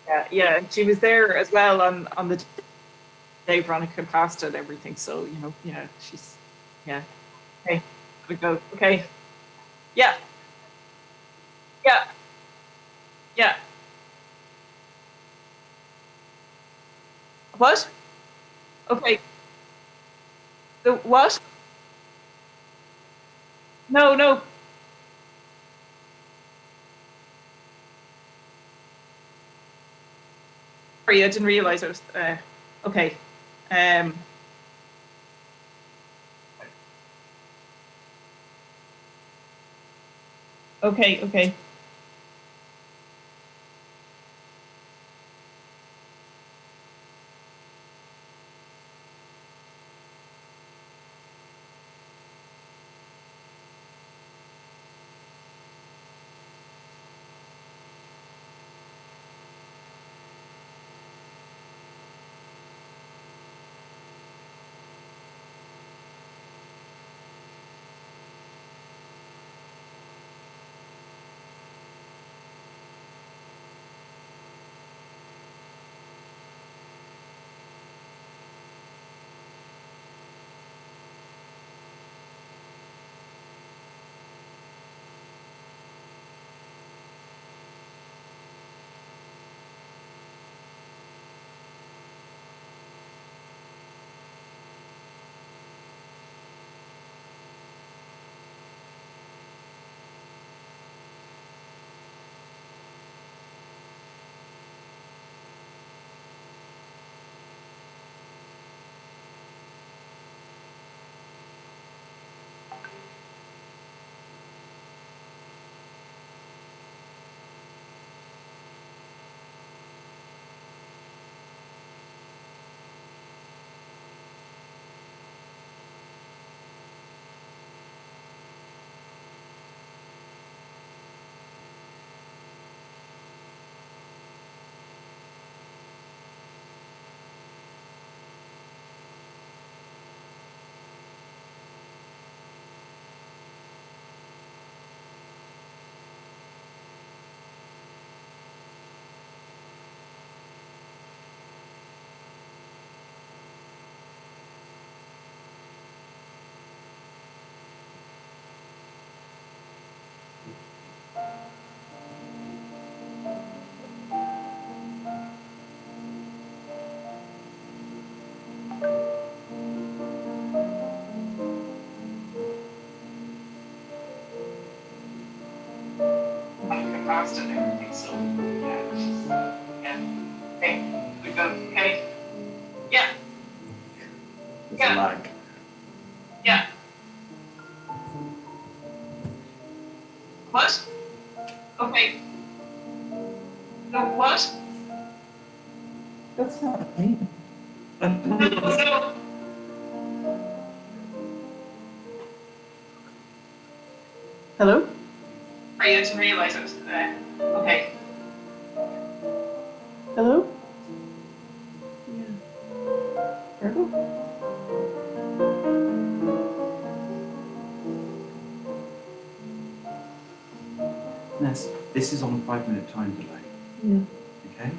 Yeah, yeah. And she was there as well on the day Veronica passed and everything. So, yeah, she's yeah. Okay. Gotta go. Okay. Yeah, yeah, yeah. What? Okay. The what? No, no. Sorry, I didn't realize I was okay. Um okay, okay. Past and everything, so yeah, yeah. Okay, we go. Okay. Yeah, There's a yeah, lag. yeah. What? Okay. No, what? That's not me. No, no. Hello? Sorry, I didn't realize it was okay. Hello? Yeah. Virgo? Ness, this is on 5-minute time delay. Yeah. Okay?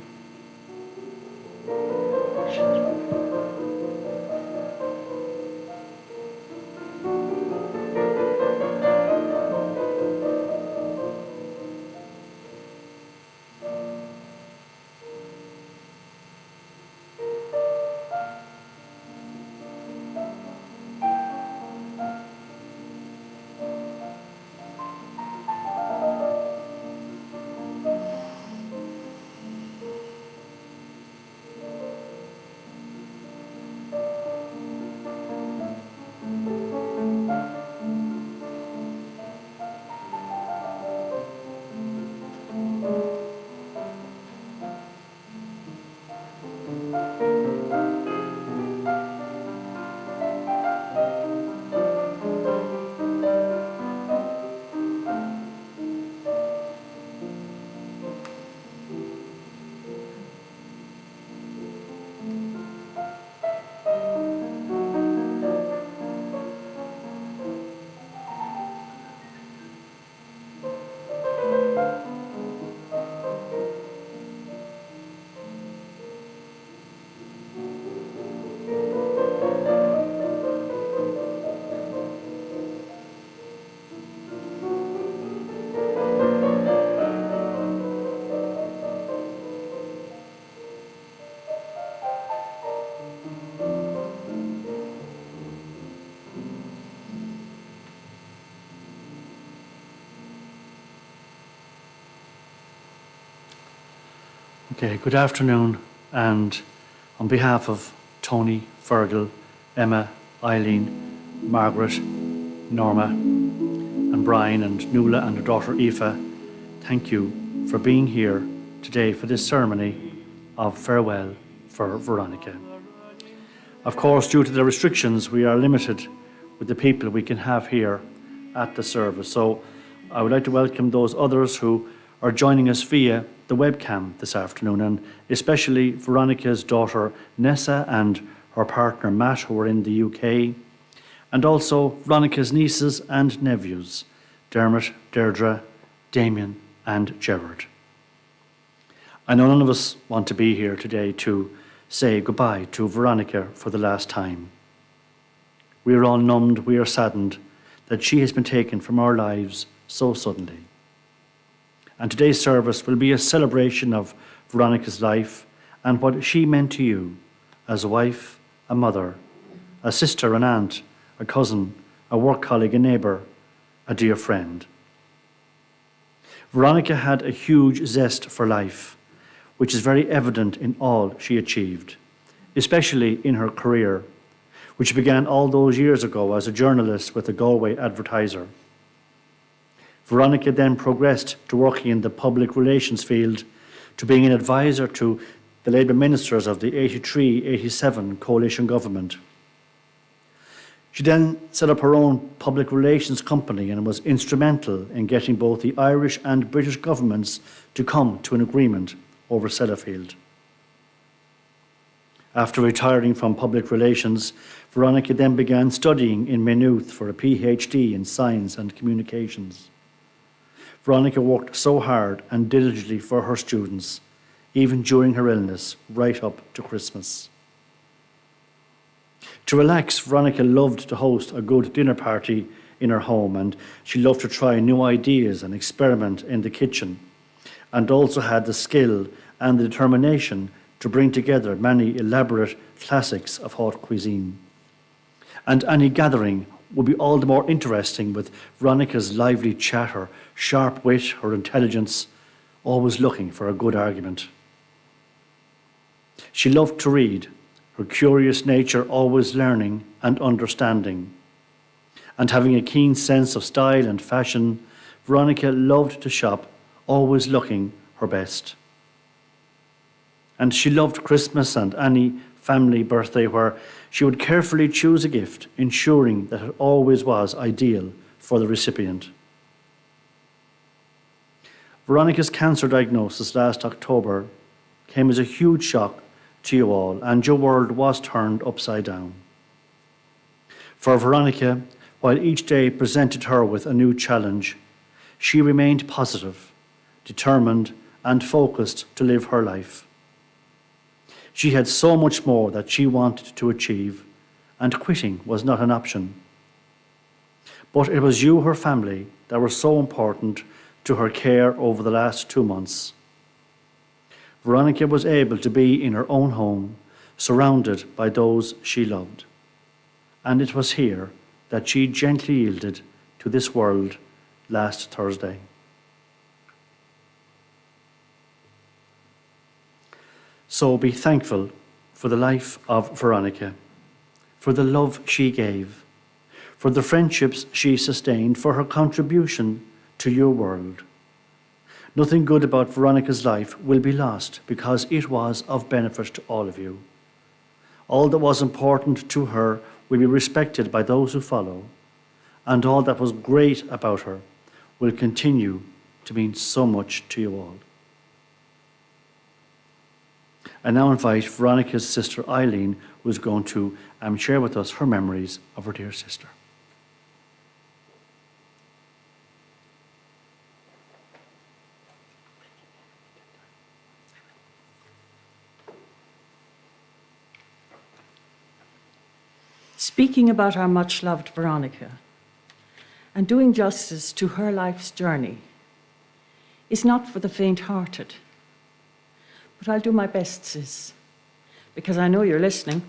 Okay, good afternoon, and on behalf of Tony, Fergal, Emma, Eileen, Margaret, Norma, and Brian, and Nuala and her daughter Aoife, thank you for being here today for this ceremony of farewell for Veronica. Of course, due to the restrictions, we are limited with the people we can have here at the service. So I would like to welcome those others who are joining us via the webcam this afternoon, and especially Veronica's daughter Nessa and her partner Matt, who are in the UK, and also Veronica's nieces and nephews, Dermot, Deirdre, Damien and Gerard. I know none of us want to be here today to say goodbye to Veronica for the last time. We are all numbed, we are saddened that she has been taken from our lives so suddenly. And today's service will be a celebration of Veronica's life and what she meant to you as a wife, a mother, a sister, an aunt, a cousin, a work colleague, a neighbour, a dear friend. Veronica had a huge zest for life, which is very evident in all she achieved, especially in her career, which began all those years ago as a journalist with the Galway Advertiser. Veronica then progressed to working in the public relations field, to being an advisor to the Labour ministers of the 83-87 coalition government. She then set up her own public relations company and was instrumental in getting both the Irish and British governments to come to an agreement over Sellafield. After retiring from public relations, Veronica then began studying in Maynooth for a PhD in science and communications. Veronica worked so hard and diligently for her students, even during her illness, right up to Christmas. To relax, Veronica loved to host a good dinner party in her home, and she loved to try new ideas and experiment in the kitchen, and also had the skill and the determination to bring together many elaborate classics of haute cuisine. And any gathering would be all the more interesting with Veronica's lively chatter, sharp wit, her intelligence, always looking for a good argument. She loved to read, her curious nature always learning and understanding. And having a keen sense of style and fashion, Veronica loved to shop, always looking her best. And she loved Christmas and any family birthday where she would carefully choose a gift, ensuring that it always was ideal for the recipient. Veronica's cancer diagnosis last October came as a huge shock to you all, and your world was turned upside down. For Veronica, while each day presented her with a new challenge, she remained positive, determined, and focused to live her life. She had so much more that she wanted to achieve, and quitting was not an option. But it was you, her family, that were so important to her care over the last 2 months. Veronica was able to be in her own home, surrounded by those she loved. And it was here that she gently yielded to this world last Thursday. So be thankful for the life of Veronica, for the love she gave, for the friendships she sustained, for her contribution to your world. Nothing good about Veronica's life will be lost because it was of benefit to all of you. All that was important to her will be respected by those who follow, and all that was great about her will continue to mean so much to you all. I now invite Veronica's sister Eileen, who is going to share with us her memories of her dear sister. Speaking about our much-loved Veronica and doing justice to her life's journey is not for the faint-hearted. But I'll do my best, sis, because I know you're listening.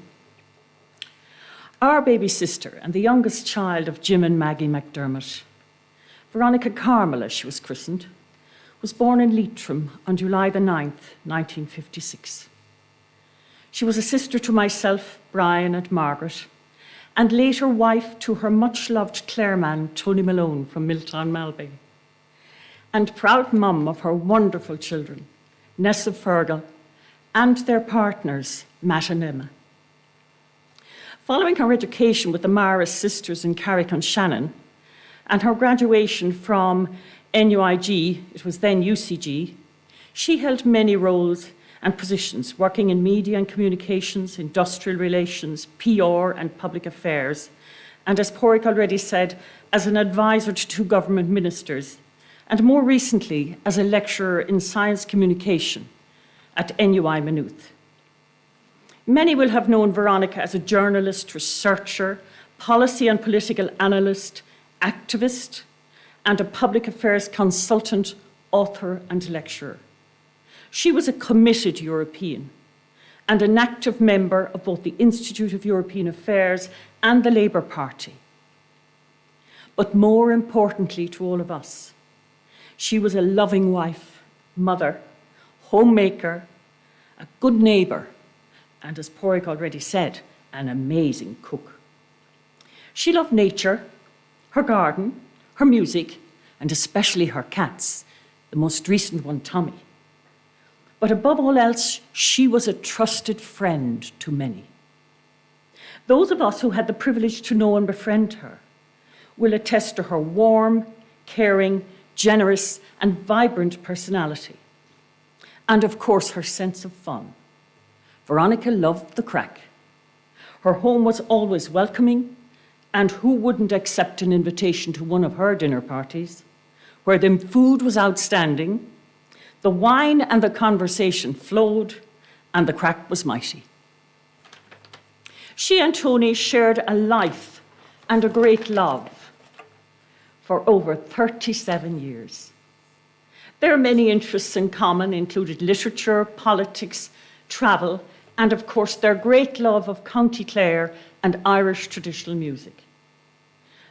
Our baby sister and the youngest child of Jim and Maggie McDermott, Veronica Carmel, as she was christened, was born in Leitrim on July the 9th, 1956. She was a sister to myself, Brian and Margaret, and later wife to her much-loved Clareman, Tony Malone from Milltown, Malbay, and proud mum of her wonderful children, Nessa Fergal, and their partners, Matt and Emma. Following her education with the Maris sisters in Carrick-on-Shannon and her graduation from NUIG, it was then UCG, she held many roles and positions, working in media and communications, industrial relations, PR and public affairs, and as Porrick already said, as an advisor to two government ministers, and more recently as a lecturer in science communication at NUI Maynooth. Many will have known Veronica as a journalist, researcher, policy and political analyst, activist, and a public affairs consultant, author and lecturer. She was a committed European and an active member of both the Institute of European Affairs and the Labour Party. But more importantly to all of us, she was a loving wife, mother, homemaker, a good neighbour, and as Porrick already said, an amazing cook. She loved nature, her garden, her music, and especially her cats, the most recent one, Tommy. But above all else, she was a trusted friend to many. Those of us who had the privilege to know and befriend her will attest to her warm, caring, generous, and vibrant personality. And of course, her sense of fun. Veronica loved the crack. Her home was always welcoming, and who wouldn't accept an invitation to one of her dinner parties, where the food was outstanding, the wine and the conversation flowed, and the crack was mighty. She and Tony shared a life and a great love for over 37 years. Their many interests in common included literature, politics, travel, and of course their great love of County Clare and Irish traditional music.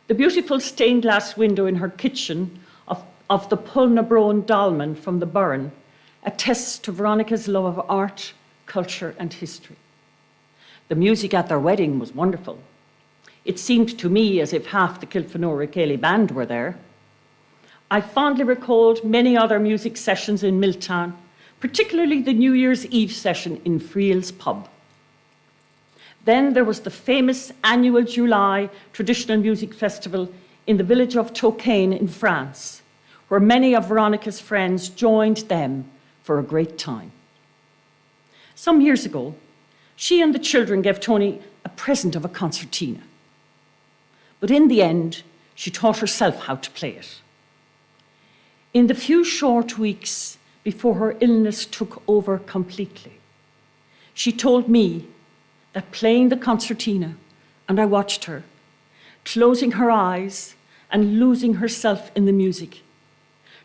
The beautiful stained glass window in her kitchen of the Pulnabrone Dolmen from the Burren attests to Veronica's love of art, culture, and history. The music at their wedding was wonderful. It seemed to me as if half the Kilfenora Cayley band were there. I fondly recalled many other music sessions in Milltown, particularly the New Year's Eve session in Friel's pub. Then there was the famous annual July traditional music festival in the village of Tokane in France, where many of Veronica's friends joined them for a great time. Some years ago, she and the children gave Tony a present of a concertina. But in the end, she taught herself how to play it. In the few short weeks before her illness took over completely, she told me that playing the concertina, and I watched her, closing her eyes and losing herself in the music,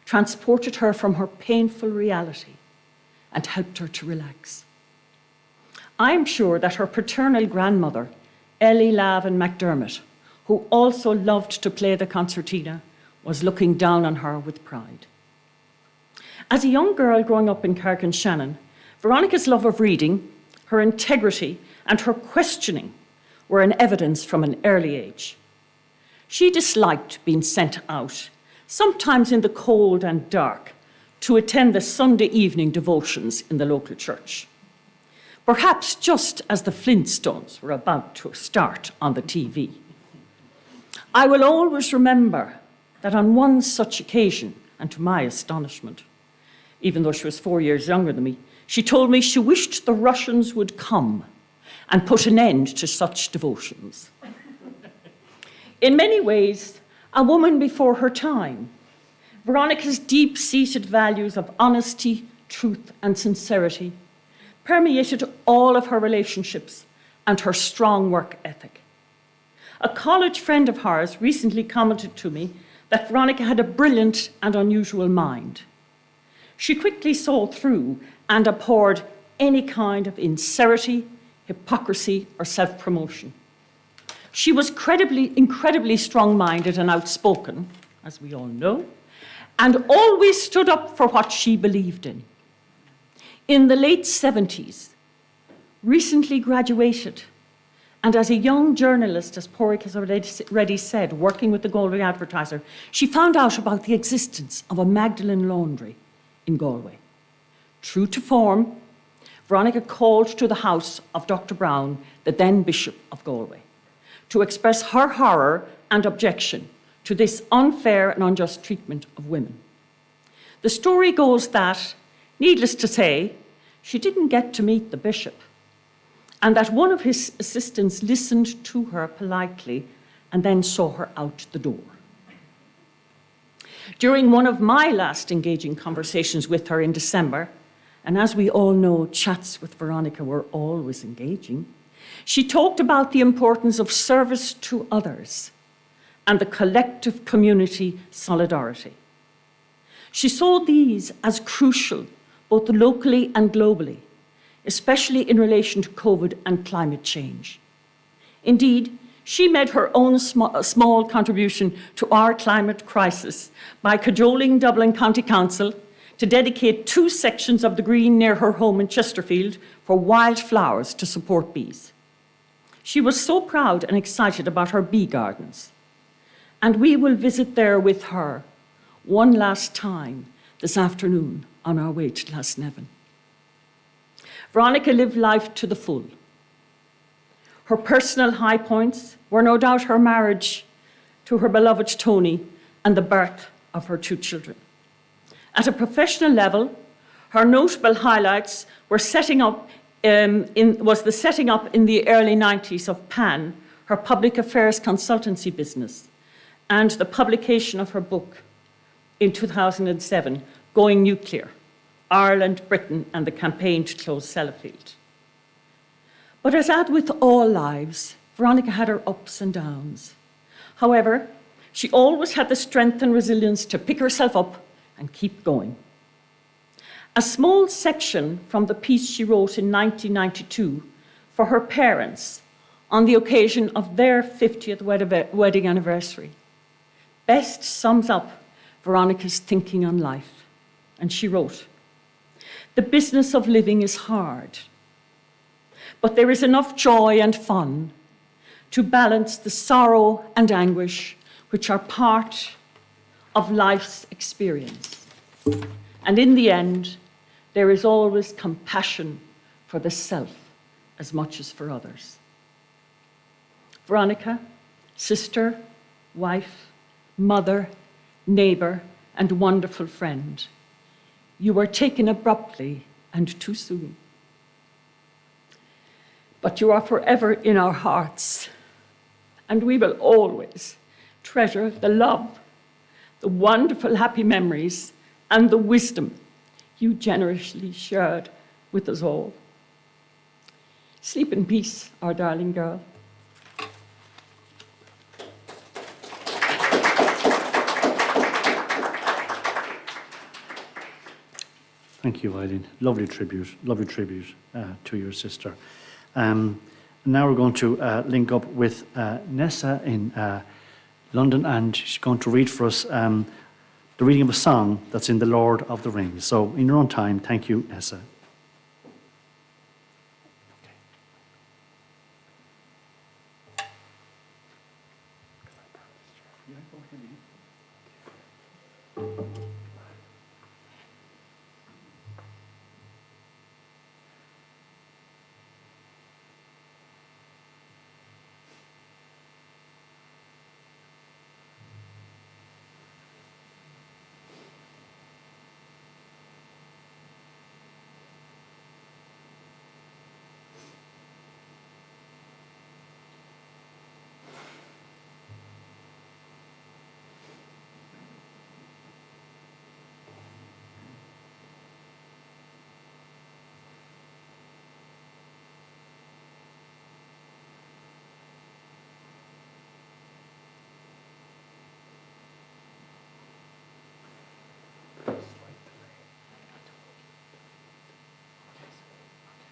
transported her from her painful reality and helped her to relax. I am sure that her paternal grandmother, Eileen McDermott, who also loved to play the concertina, was looking down on her with pride. As a young girl growing up in Carrick-on-Shannon, Veronica's love of reading, her integrity, and her questioning were in evidence from an early age. She disliked being sent out, sometimes in the cold and dark, to attend the Sunday evening devotions in the local church. Perhaps just as the Flintstones were about to start on the TV. I will always remember that on one such occasion, and to my astonishment, even though she was 4 years younger than me, she told me she wished the Russians would come and put an end to such devotions. In many ways, a woman before her time, Veronica's deep-seated values of honesty, truth, and sincerity permeated all of her relationships and her strong work ethic. A college friend of hers recently commented to me that Veronica had a brilliant and unusual mind. She quickly saw through and abhorred any kind of insincerity, hypocrisy, or self-promotion. She was incredibly strong-minded and outspoken, as we all know, and always stood up for what she believed in. In the late 70s, recently graduated, and as a young journalist, as Porrick has already said, working with the Galway Advertiser, she found out about the existence of a Magdalene laundry in Galway. True to form, Veronica called to the house of Dr. Brown, the then Bishop of Galway, to express her horror and objection to this unfair and unjust treatment of women. The story goes that, needless to say, she didn't get to meet the bishop, and that one of his assistants listened to her politely and then saw her out the door. During one of my last engaging conversations with her in December, and as we all know, chats with Veronica were always engaging, she talked about the importance of service to others and the collective community solidarity. She saw these as crucial, both locally and globally, especially in relation to COVID and climate change. Indeed, she made her own small contribution to our climate crisis by cajoling Dublin County Council to dedicate 2 sections of the green near her home in Chesterfield for wildflowers to support bees. She was so proud and excited about her bee gardens. And we will visit there with her one last time this afternoon on our way to Glasnevin. Veronica lived life to the full. Her personal high points were no doubt her marriage to her beloved Tony and the birth of her 2 children. At a professional level, her notable highlights were the setting up in the early 90s of PAN, her public affairs consultancy business, and the publication of her book in 2007, Going Nuclear, Ireland, Britain, and the Campaign to Close Sellafield. But as with all lives, Veronica had her ups and downs. However, she always had the strength and resilience to pick herself up and keep going. A small section from the piece she wrote in 1992 for her parents on the occasion of their 50th wedding anniversary best sums up Veronica's thinking on life. And she wrote, "The business of living is hard, but there is enough joy and fun to balance the sorrow and anguish which are part of life's experience. And in the end, there is always compassion for the self as much as for others." Veronica, sister, wife, mother, neighbour, and wonderful friend, you were taken abruptly and too soon. But you are forever in our hearts, and we will always treasure the love, the wonderful happy memories, and the wisdom you generously shared with us all. Sleep in peace, our darling girl. Thank you, Eileen. Lovely tribute to your sister. Now we're going to link up with Nessa in London, and she's going to read for us the reading of a song that's in The Lord of the Rings. So in your own time, thank you, Nessa.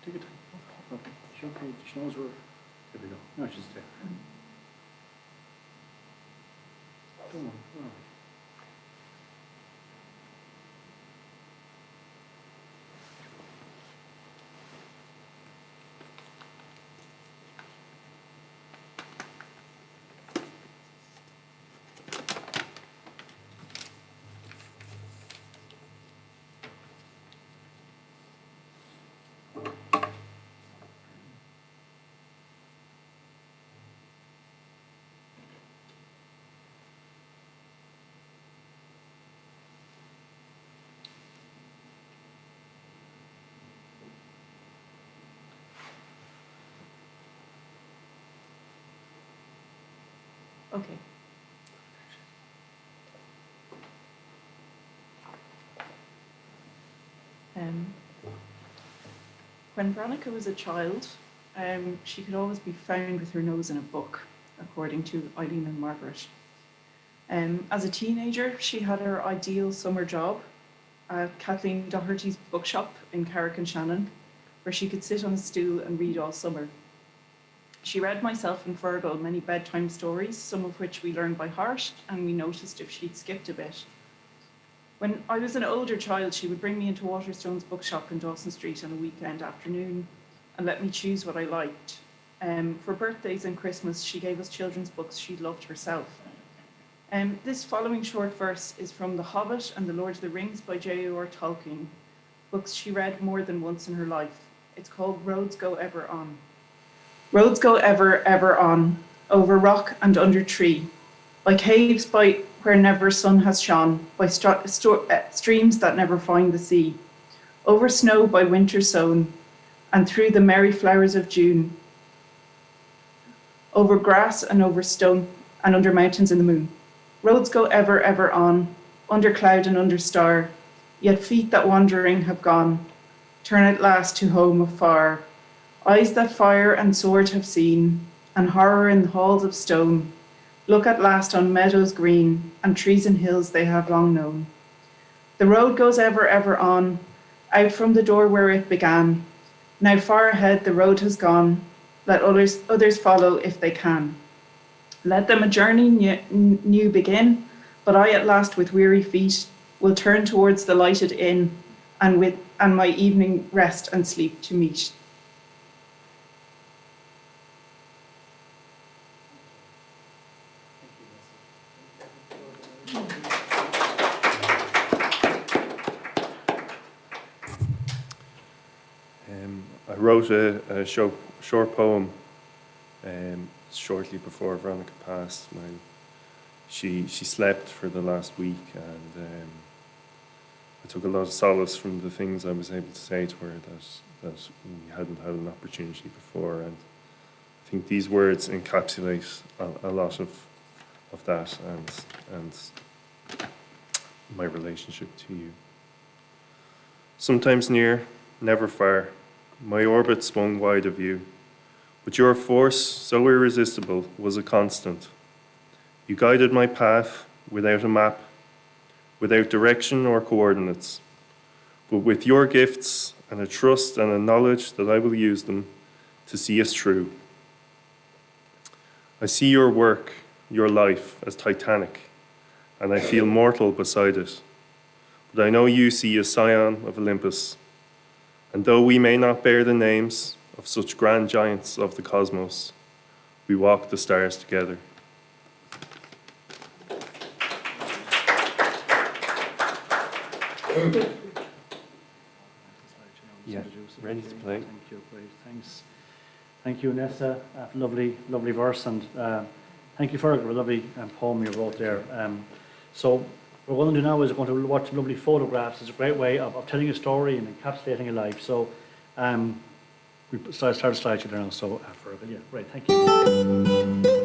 Take your time. She okay? She knows we're. Here we go. No, she's there. Don't worry. Okay. Um, when Veronica was a child, she could always be found with her nose in a book, according to Eileen and Margaret. As a teenager, she had her ideal summer job at Kathleen Doherty's bookshop in Carrick-on-Shannon, where she could sit on a stool and read all summer. She read myself and Fergal many bedtime stories, some of which we learned by heart, and we noticed if she'd skipped a bit. When I was an older child, she would bring me into Waterstone's bookshop in Dawson Street on a weekend afternoon and let me choose what I liked. For birthdays and Christmas, she gave us children's books she loved herself. This following short verse is from The Hobbit and The Lord of the Rings by J.R.R. Tolkien, books she read more than once in her life. It's called Roads Go Ever On. Roads go ever, ever on, over rock and under tree, by caves by where never sun has shone, by streams that never find the sea, over snow by winter sown, and through the merry flowers of June, over grass and over stone, and under mountains in the moon. Roads go ever, ever on, under cloud and under star, yet feet that wandering have gone, turn at last to home afar. Eyes that fire and sword have seen, and horror in the halls of stone, look at last on meadows green, and trees and hills they have long known. The road goes ever, ever on, out from the door where it began. Now far ahead the road has gone, let others follow if they can. Let them a journey new begin, but I at last with weary feet will turn towards the lighted inn, and my evening rest and sleep to meet. I wrote a short poem shortly before Veronica passed. When she slept for the last week, and I took a lot of solace from the things I was able to say to her that we hadn't had an opportunity before. And I think these words encapsulate a lot of that and my relationship to you. Sometimes near, never far, my orbit swung wide of you, but your force, so irresistible, was a constant. You guided my path without a map, without direction or coordinates, but with your gifts and a trust and a knowledge that I will use them to see us through. I see your work, your life, as titanic, and I feel mortal beside it. But I know you see a scion of Olympus, and though we may not bear the names of such grand giants of the cosmos, we walk the stars together. Yeah, ready to play. Thank you, great, thanks. Thank you, Nessa, lovely verse, and thank you for a lovely poem you wrote there. So what we're going to do now is we're going to watch lovely photographs. It's a great way of telling a story and encapsulating a life. So we started slideshow there now, so yeah, great, thank you.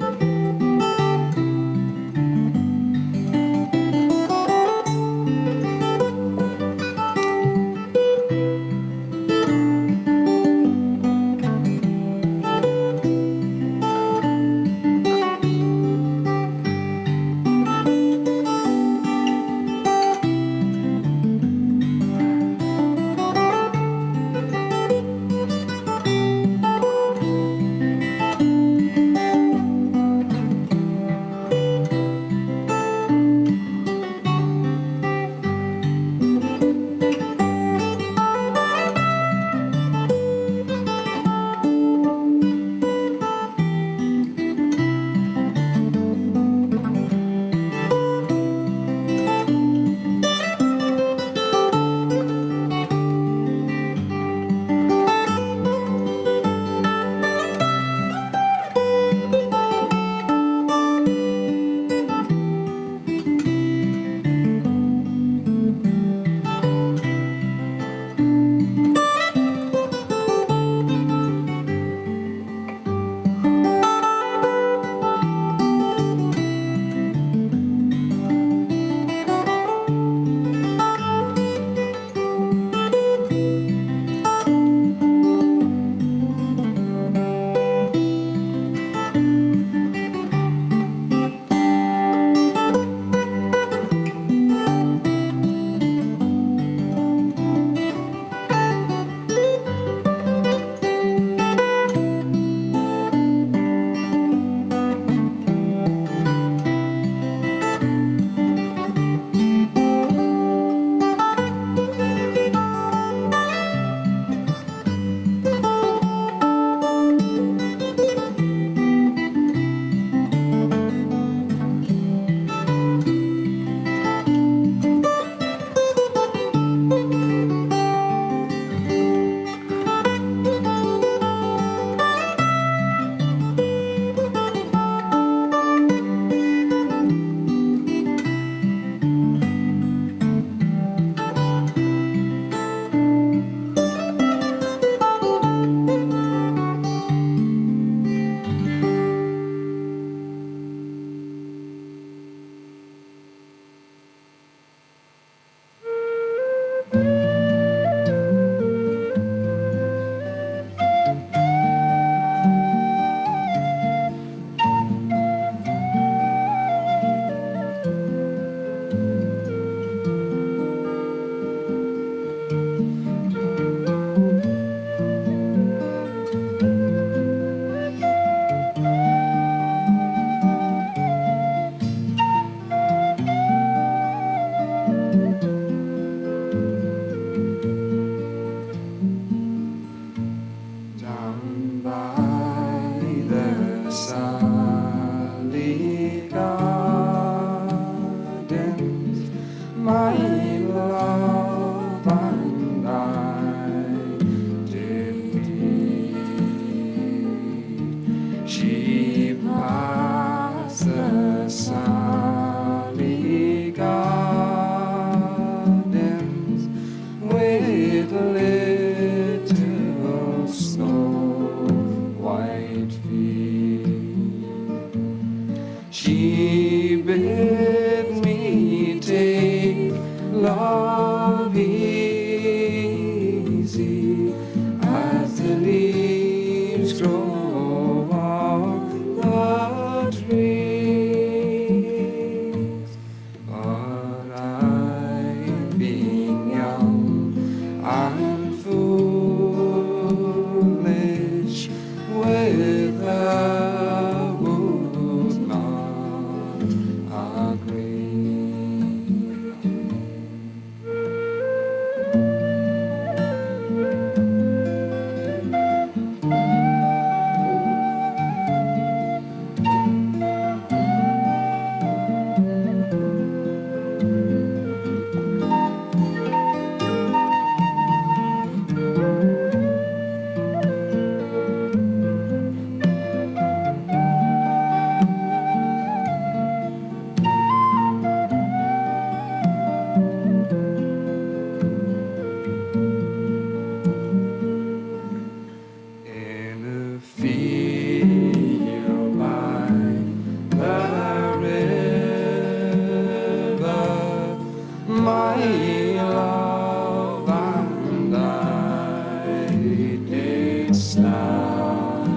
did stand,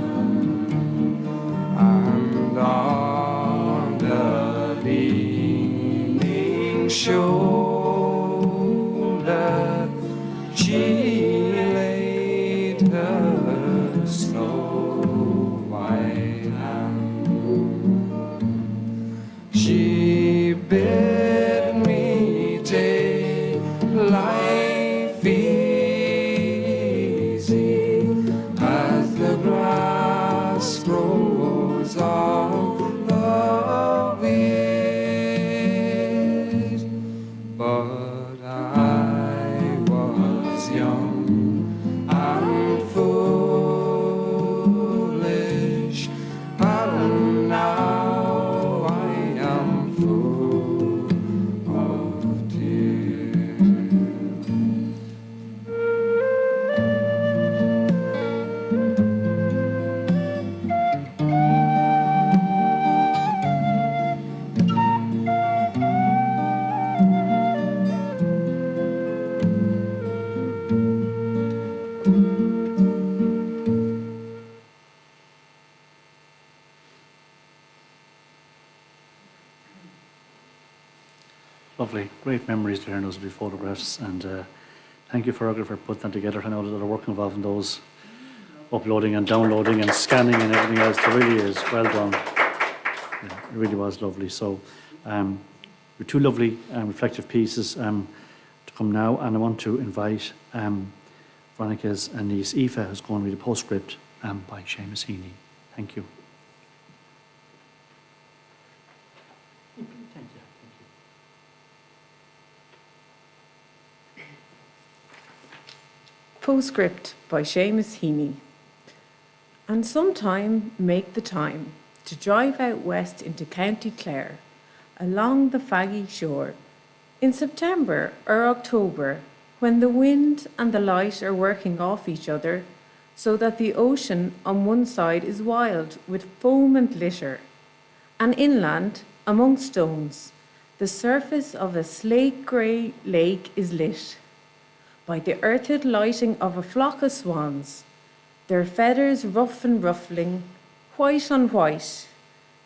and on the leaning shoulder she laid her snow white hand. She bid me take life easy as the grass grows on the wind. But I was young and foolish, and now I am full of tears. Lovely, great memories there in those wee photographs, and thank you, Fergal, for putting that together. I know there's a lot of work involved in those, uploading and downloading and scanning and everything else. There really is. Well done. Yeah, it really was lovely. So, with two lovely reflective pieces to come now, and I want to invite Veronica's niece Aoife, who's going to read a postscript by Seamus Heaney. Thank you. Postscript by Seamus Heaney. And sometime make the time to drive out west into County Clare, along the faggy shore, in September or October, when the wind and the light are working off each other, so that the ocean on one side is wild with foam and glitter, and inland, among stones, the surface of a slate-grey lake is lit by the earthed lighting of a flock of swans, their feathers rough and ruffling, white on white,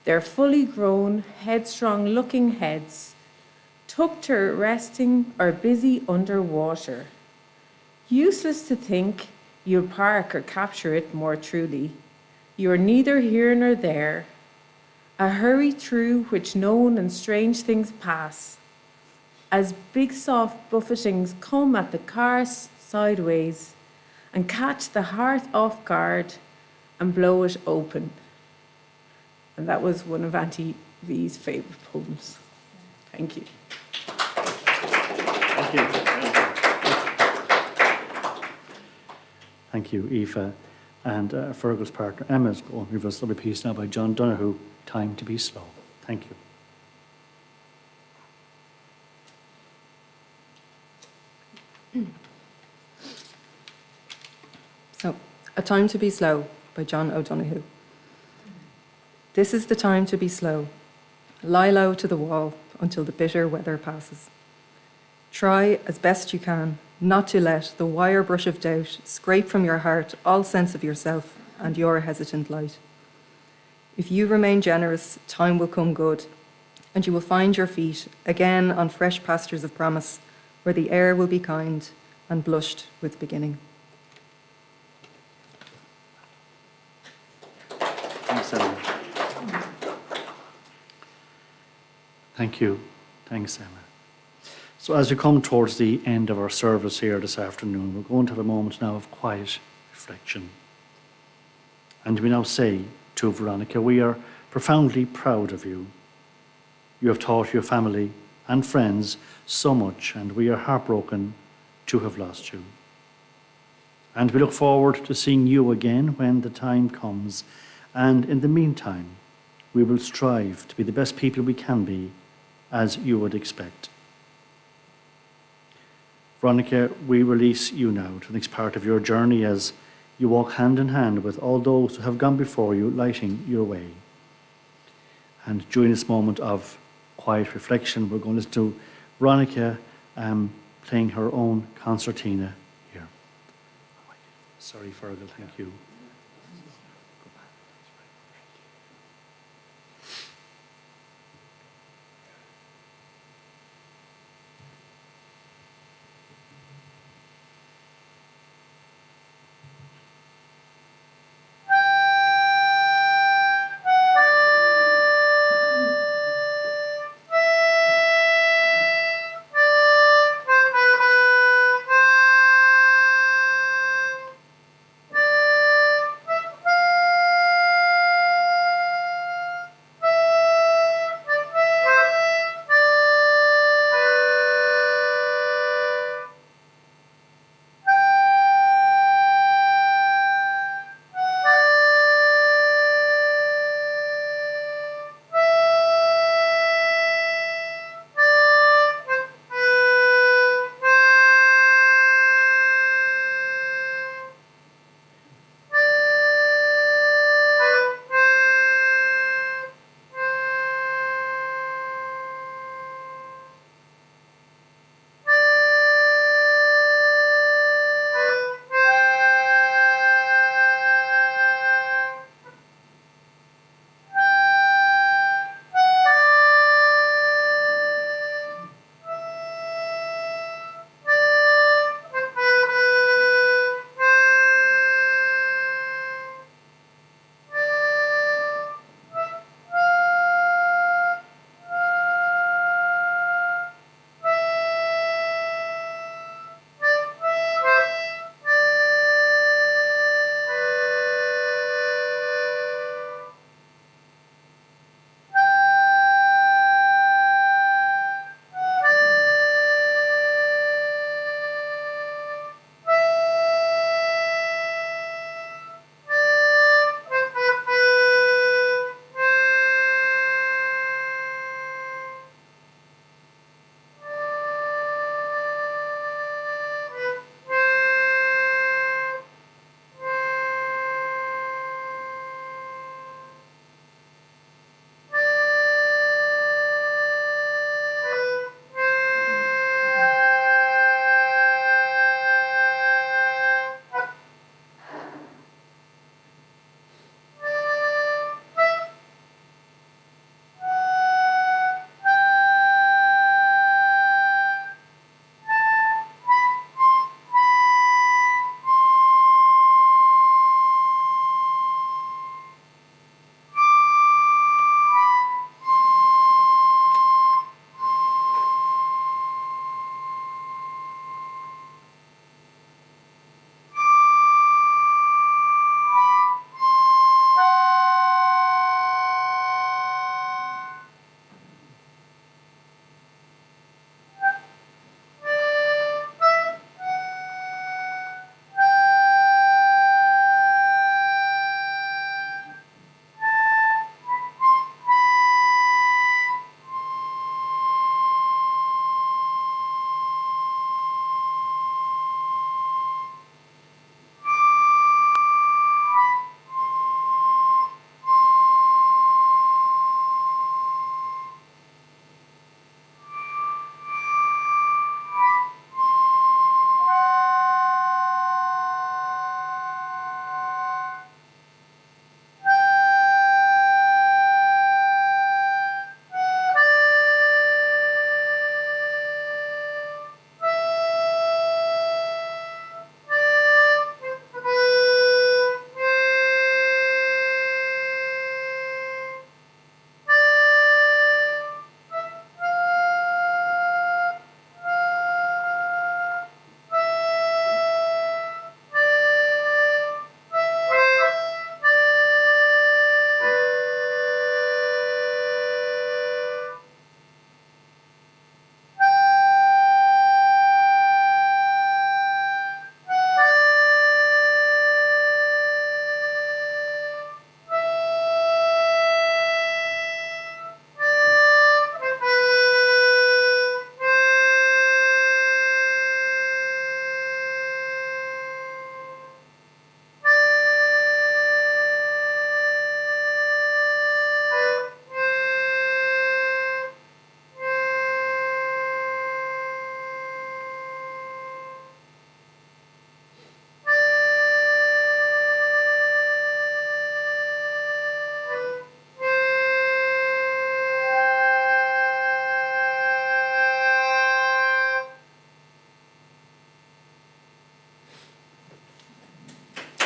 their fully grown, headstrong-looking heads, tucked or resting or busy under water. Useless to think you'll park or capture it more truly. You are neither here nor there. A hurry through which known and strange things pass, as big soft buffetings come at the car sideways and catch the heart off guard and blow it open. And that was one of Auntie V's favourite poems. Thank you. Thank you. Thank you, Aoife. And Fergal's partner Emma's going to read us a lovely piece now by John Donoghue, Time to be Slow. Thank you. So, A Time to be Slow by John O'Donoghue. This is the time to be slow. Lie low to the wall until the bitter weather passes. Try as best you can not to let the wire brush of doubt scrape from your heart all sense of yourself and your hesitant light. If you remain generous, time will come good, and you will find your feet again on fresh pastures of promise, where the air will be kind and blushed with beginning. Thanks, Emma. Thank you. Thanks, Emma. So as we come towards the end of our service here this afternoon, we're going to have a moment now of quiet reflection. And we now say to Veronica, we are profoundly proud of you. You have taught your family and friends so much, and we are heartbroken to have lost you. And we look forward to seeing you again when the time comes. And in the meantime, we will strive to be the best people we can be, as you would expect. Veronica, we release you now to the next part of your journey as you walk hand in hand with all those who have gone before you, lighting your way. And during this moment of quiet reflection, we're going to listen to Veronica playing her own concertina here. Sorry, Fergal, thank you.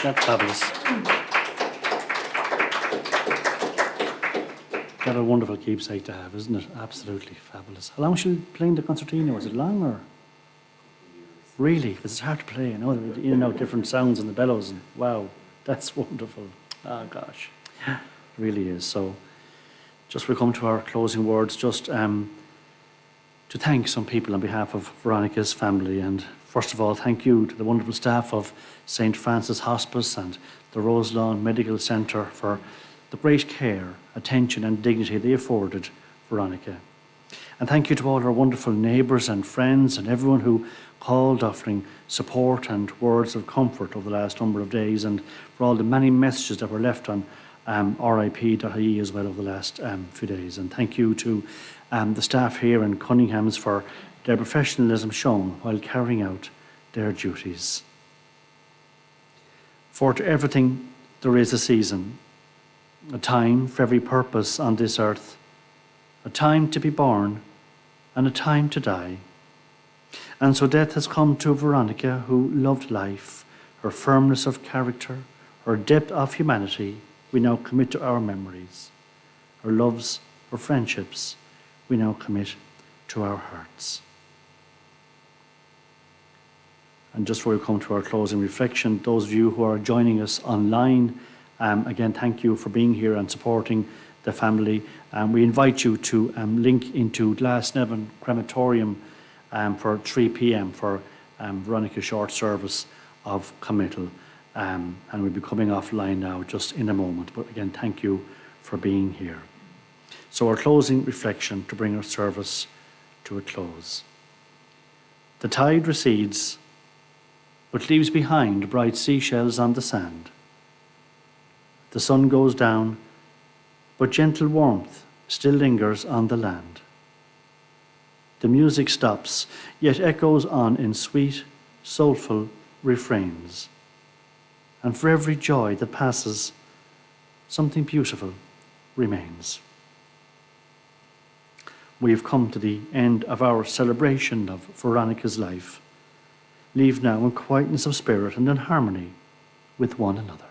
That's fabulous. What a wonderful keepsake to have, isn't it? Absolutely fabulous. How long was she playing the concertina? Was it long or? Really? Because it's hard to play. I know they're in and out different sounds and the bellows. And wow, that's wonderful. Oh gosh, it really is. So, just we come to our closing words. Just to thank some people on behalf of Veronica's family, and first of all, thank you to the wonderful staff of St. Francis Hospice and the Roselawn Medical Centre for the great care, attention and dignity they afforded Veronica. And thank you to all our wonderful neighbours and friends and everyone who called offering support and words of comfort over the last number of days, and for all the many messages that were left on rip.ie as well over the last few days. And thank you to the staff here in Cunningham's for their professionalism shown while carrying out their duties. For to everything there is a season, a time for every purpose on this earth, a time to be born and a time to die. And so death has come to Veronica, who loved life, her firmness of character, her depth of humanity, we now commit to our memories. Her loves, her friendships, we now commit to our hearts. And just before we come to our closing reflection, those of you who are joining us online, again, thank you for being here and supporting the family. We invite you to link into Glasnevin Crematorium for 3 p.m. for Veronica's short service of committal. And we'll be coming offline now just in a moment. But again, thank you for being here. So our closing reflection to bring our service to a close. The tide recedes, but leaves behind bright seashells on the sand. The sun goes down, but gentle warmth still lingers on the land. The music stops, yet echoes on in sweet, soulful refrains. And for every joy that passes, something beautiful remains. We have come to the end of our celebration of Veronica's life. Leave now in quietness of spirit and in harmony with one another.